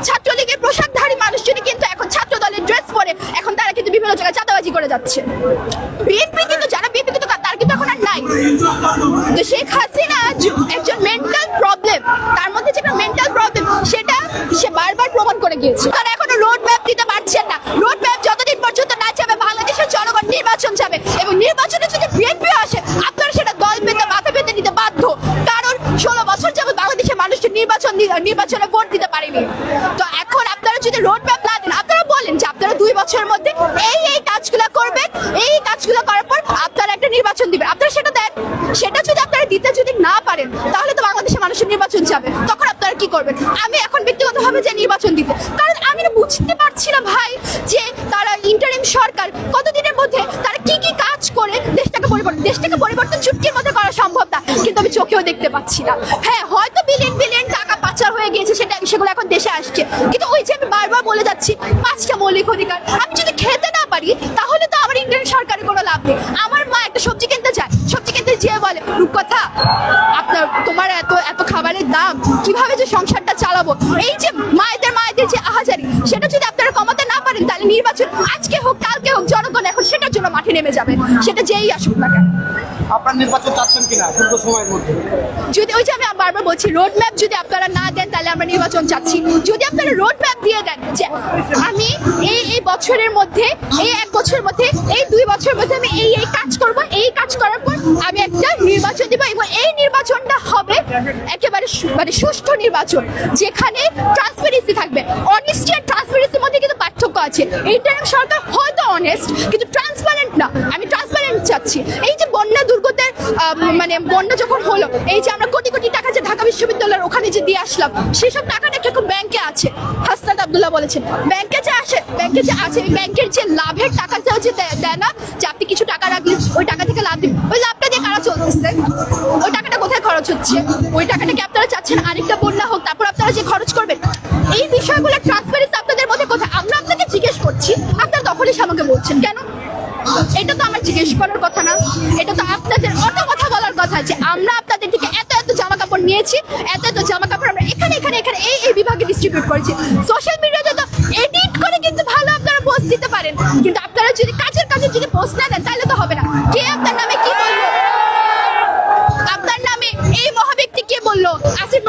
ছাত্রলীগের পোশাকধারী মানুষজনই কিন্তু এখন ছাত্র দলের ড্রেস পরে এখন তারা কিন্তু বিভিন্ন জায়গায় চাঁদাবাজি করে যাচ্ছে। বিএনপি কিন্তু যারা বিএনপি কিন্তু তার কিন্তু এখন আর নাই। তো শেখ হাসিনা একজন মেন্টাল প্রবলেম, তার মধ্যে যেটা মেন্টাল প্রবলেম সেটা সে বারবার প্রমাণ করে গিয়েছে। তারা এখনো রোড ম্যাপ দিতে পারছেন না। রোড ম্যাপ যতদিন পর্যন্ত না যাবে বাংলাদেশের জনগণ নির্বাচন যাবে, এবং নির্বাচনে যদি বিএনপি আসে আপনারা সেটা দল পেতে মাথা পেতে নিতে বাধ্য। কারণ 16 বছর যাবত বাংলাদেশের মানুষকে নির্বাচনে ভোট দিতে পারেনি। তো এখন আপনারা যদি রোড ম্যাপ না দেন, আপনারা বলেন যে আপনারা 2 বছরের মধ্যে এই কাজগুলো করবেন, এই কাজগুলো করার পর আপনারা একটা নির্বাচন দিবেন, আপনারা সেটা দেন। সেটা যদি আপনারা দিতে যদি না পারেন তাহলে তো বাংলাদেশের মানুষের নির্বাচন যাবে, তখন আপনারা কি করবেন? আমি এখন ব্যক্তিগতভাবে যে নির্বাচন দিতে, কারণ আমি না বুঝতে পারছি না ভাই যে তারা ইন্টারিম সরকার কতদিনের মধ্যে তারা কি কাজ করে দেশটাকে পরিবর্তন চুটকির মধ্যে করা সম্ভব না, কিন্তু আমি চোখেও দেখতে পাচ্ছি না। হ্যাঁ, হয়তো বিলিয়ন টাকা পাচার হয়ে গিয়েছে, সেগুলো এখন দেশে আসছে, কিন্তু ওই যে আমি বারবার বলে যাচ্ছি 5টা মৌলিক অধিকার আমি যদি খেতে না পারি তাহলে তো আমার ইন্টারিম সরকারের কোনো লাভ নেই। আমার মা একটা সবজি কিনতে যায়, সবজি কিনতে যেয়ে বলে রূপকথা তোমার এত খাবারের দাম, কিভাবে যে সংসারটা চালাবো, এই যে মায়েদের যে আহাজারি, সেটা যদি আপনারা কমাতে না পারেন তাহলে নির্বাচন আজকে হোক কালকে হোক জনগণ এখন সেটার জন্য মাঠে নেমে যাবে, সেটা যেই আসুক না কেন। আপনার নির্বাচন চাচ্ছেন কিনা দ্রুত সময়ের মধ্যে? যদি ওই যে আমি বারবার বলছি রোড ম্যাপ যদি আপনারা না দেন তাহলে আমরা নির্বাচন চাচ্ছি। যদি আপনারা রোড ম্যাপ দিয়ে দেন যে আমি এই বছরের মধ্যে, এই 1 বছরের মধ্যে, এই 2 বছরের মধ্যে আমি এই কাজ করব, এই কাজ করার পর আমি একটা নির্বাচন দিব, এবং এই নির্বাচনটা হবে একেবারে মানে সুষ্ঠু নির্বাচন যেখানে ট্রান্সপারেন্সি থাকবে। অনেস্টি আর ট্রান্সপারেন্সির মধ্যে কিন্তু পার্থক্য আছে। ইন্টারিম সরকার হয়তো অনেস্ট কিন্তু ট্রান্সপারেন্ট না। আমি ট্রান্সপারেন্ট চাচ্ছি। এই যে বন্যা দুর্গতের মানে বন্যা যখন হলো, এই যে আমরা কোটি টাকা যে ঢাকা বিশ্ববিদ্যালয়ের ওখানে যে দিয়ে আসলাম, সেসব টাকা নাকি এখন ব্যাংকে আছে। হাসনাত আব্দুল্লাহ বলেছেন ব্যাংকে যে আছে এই ব্যাংকের যে লাভের টাকাটাও যে দেয় না, যে আপনি কিছু টাকা রাখলেন ওই টাকা থেকে লাভ দিবেন, ওই লাভটা দিয়ে কারা চলতেছে? ওই টাকাটা কোথায় খরচ হচ্ছে? ওই টাকাটা কি আপনারা চাচ্ছেন আরেকটা বন্যা হোক তারপর আপনারা যে খরচ করবেন? এই বিষয়গুলো ট্রান্সপারেন্সি আপনাদের মধ্যে কোথায়? আমরা আপনাকে জিজ্ঞেস করছি, আপনারা তখনই আমাকে বলছেন কেন? এটা তো আমার জিজ্ঞেস করার কথা না, এটা তো আপনাদের অত কথা বলার কথা যে আমরা আপনাদের থেকে এত জামা কাপড় নিয়েছি, এত জামা কাপড় আমরা এখানে এই বিভাগে ডিস্ট্রিবিউট করেছি। সোশ্যাল মিডিয়াতে তো এডিট করে কিন্তু ভালো আপনারা পোস্ট দিতে পারেন, কিন্তু আপনারা যদি কাজের যদি পোস্ট না দেন তাহলে তো হবে না। কে আপনার নামে কি বললো? আপনার নামে এই মহাব্যক্তি কে বললো? আসিফ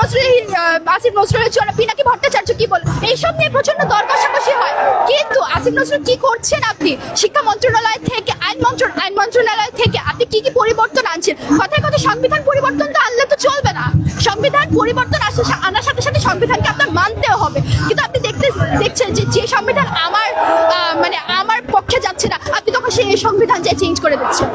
নজরুলের চোরা পিনাকি ভট্টাচার্য কি বললো? এইসব নিয়ে প্রচন্ড দর কষাকষি হয়, কিন্তু আসিফ নজরুল কি করছেন? আপনি শিক্ষা মন্ত্রণালয় থেকে আইন মন্ত্রণালয় থেকে আপনি কি পরিবর্তন আনছেন? কথায় সংবিধান পরিবর্তন তো আনলে তো চলবে না। সংবিধান পরিবর্তন আনার সাথে সাথে সংবিধানকে আপনার মানতেও হবে, কিন্তু আপনি দেখছেন যে সংবিধান আমার পক্ষে যাচ্ছে না, আপনি তখন সেই সংবিধান যে চেঞ্জ করে দিচ্ছেন।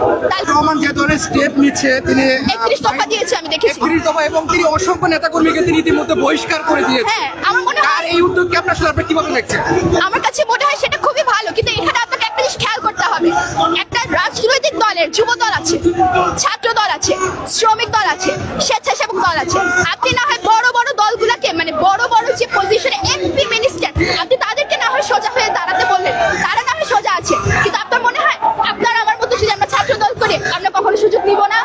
রহমান যে ধরনের স্টেপ নিচ্ছে, তিনি 31 দফা দিয়েছে আমি দেখেছি, 31 দফা, এবং তিনি অসংখ্য নেতাকর্মীকে তিনি ইতিমধ্যে বহিষ্কার করে দিয়েছেন। হ্যাঁ, আমার মনে হয় এই উদ্যোগকে আপনার সাথে কিভাবে দেখছেন? আমার কাছে মনে হয় সেটা খুবই ভালো, কিন্তু এখানে আপনাকে একটা জিনিস খেয়াল করতে হবে। একটা রাজনৈতিক দলের যুব দল আছে, ছাত্র দল আছে, শ্রমিক দল আছে, স্বেচ্ছাসেবক দল আছে। আপনি না হয় বড় দলগুলোকে মানে বড় যে পজিশনে এমপি মিনিস্টার, আপনি তাদেরকে না হয় সোজা হয়ে দাঁড়াতে বললেন, তারা না হয় সোজা আছে, কিন্তু আপনার মনে হয় আপনার আমার মতো যদি আমরা ছাত্র দল করি আমরা কখনো সুযোগ নিব না?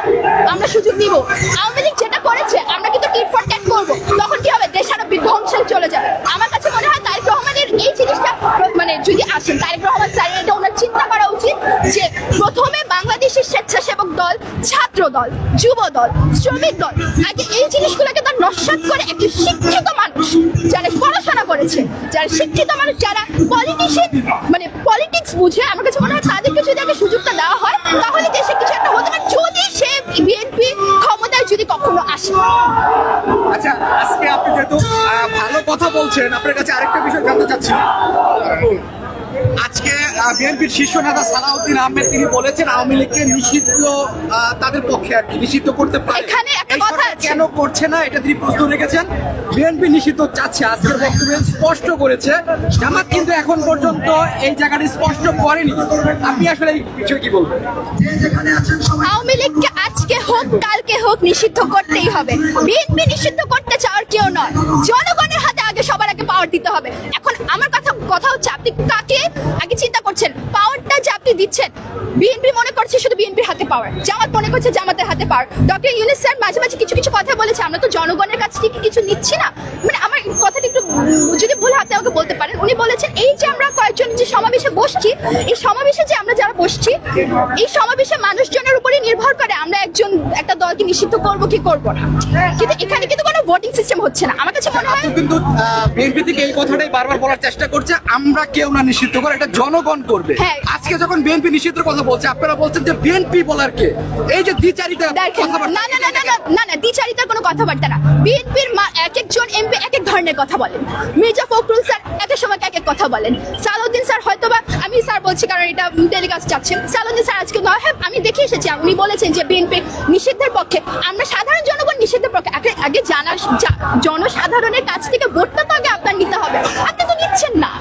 আমরা সুযোগ নিব। আওয়ামী লীগ যেটা করেছে আমরা কিন্তু টিট ফর ট্যাট করবো, তখন কি হবে? দেশ আরো বিধ্বংসে চলে যাবে। আমার কাছে মনে হয় তারেক রহমানের এই জিনিসটা মানে যদি আসেন, তারেক রহমান স্যার এটা ওনার চিন্তা করা উচিত যে প্রথমে বাংলাদেশের স্বেচ্ছাসেবক দল, ছাত্র দল, যুব দল, শ্রমিক দল, আগে এই জিনিসগুলোকে তার নস্যাৎ করে একটা শিক্ষিত মানুষ যারা পড়াশোনা করেছে, যারা শিক্ষিত মানুষ, যারা পলিটিক্স বুঝে, আমার কাছে মনে হয় তাদেরকে যদি আগে সুযোগটা দেওয়া হয় তাহলে দেশে কিছু একটা হতে পারে, যদি সে বিএনপি ক্ষমতায় যদি কখনো আসে। আচ্ছা, আজকে আপনি যেহেতু ভালো কথা বলছেন, আপনার কাছে আরেকটা বিষয় জানতে চাচ্ছি। আজকে বিএনপির শীর্ষ নেতা সালাউদ্দিন আহমেদ তিনি বলেছেন আওয়ামী লীগকে নিষিদ্ধ, তাদের পক্ষে আর কি নিষিদ্ধ করতে পারে। এখানে একটা কথা আছে, কেন করছে না এটা তিনি প্রশ্ন রেখেছেন। বিএনপি নিষিদ্ধ চাচ্ছে, আজকের বক্তব্যে স্পষ্ট করেছে। জামাত কিন্তু এখন পর্যন্ত এই জায়গাটি স্পষ্ট করেনি। আপনি আসলে এই বিষয়ে কি বলবেন? আওয়ামী লীগকে আজকে হোক কালকে হোক নিষিদ্ধ করতেই হবে। বিএনপি নিষিদ্ধ করতে চাওয়ার কেউ নয়, জনগণের হাতে আগে সবার আগে পাওয়ার দিতে হবে। এখন আমার কথা কথা হচ্ছে আপনি কাকে আগে চিন্তা করছেন, পাওয়ারটা যে আপনি দিচ্ছেন। বিএনপি মনে করছে শুধু বিএনপির হাতে পাওয়ার, জামাত মনে করছে জামাতের হাতে পাওয়ার। ডক্টর ইউনূস স্যার মাঝে মাঝে কিছু কিছু কথা বলেছে, আমরা তো জনগণের কাছ থেকে কিছু নিচ্ছি না। মানে আমার কথাটা একটু যদি ভুল হাতে আমাকে বলতে পারেন, উনি বলেছেন এই যে আমরা কয়েকজন যে সমাবেশে বসছি, এই সমাবেশে যে আমরা যারা বসছি, এই সমাবেশে মানুষজনের উপরে নির্ভর করে আমরা একটা দলকে নিষিদ্ধ করব কি করব না। কিন্তু এখানে কিন্তু কোনো ভোটিং সিস্টেম হচ্ছে না। আমার কাছে মনে হয় আপনি কিন্তু বিএনপি থেকে এই কথাটাই বারবার বলার চেষ্টা করছে, আমরা কেউ না নিষিদ্ধ করে, এটা জনগণ করবে। হ্যাঁ। আজকে যখন বিএনপি নিষিদ্ধের কথা বলছে, আপনারা বলছেন যে বিএনপি বলার কে? এই যে দ্বিচারিতা দেখেন, কথাবার্তা, না না না না না না না দ্বিচারিতার কোনো কথাবার্তা না। বিএনপির এক একজন এমপি এক এক ধরনের কথা বলেন। মির্জা ফখরুল স্যার এক এক সময় এক এক কথা বলেন। সালাউদ্দিন স্যার হয়তোবা, আমি স্যার বলছি কারণ এটা টেলিকাস্ট যাচ্ছে, সালাউদ্দিন স্যার আজকে নয় হ্যাঁ আমি দেখে এসেছি, উনি বলেছেন যে বিএনপি নিষিদ্ধের পক্ষে। আমরা সাধারণ জনগণ নিষিদ্ধের পক্ষে। আগে জনসাধারণের কাছ থেকে ভোটটা তো আগে আপনার নিতে হবে, আপনি তো নিচ্ছেন না।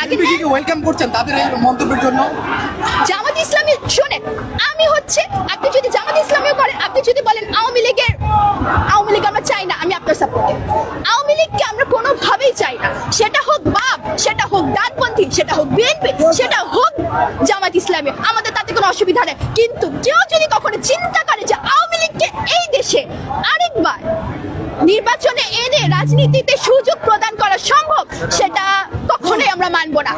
আগে বিএনপি কি ওয়েলকাম করছেন তাদের এই মন্তব্যের জন্য? জামাত ইসলামী শোনেন, আমি হচ্ছে আপনি যদি জামাত ইসলামীও করেন, আপনি যদি বলেন আওয়ামী লীগ আমরা চাই না, আমি আপনার সাপোর্টে। আওয়ামী লীগকে আমরা কোনোভাবেই চাই না, সেটা হোক বাপ, সেটা হোক ডানপন্থী, সেটা হোক বিএনপি, সেটা হোক জামাত ইসলামী, আমাদের তাতে কোনো অসুবিধা নেই। কিন্তু কেউ যদি কখনো চিন্তা করে যে আওয়ামী লীগকে এই দেশে আরেকবার নির্বাচনে এনে রাজনীতিতে সুযোগ প্রদান করা সম্ভব, সেটা কখনোই আমরা মানব না।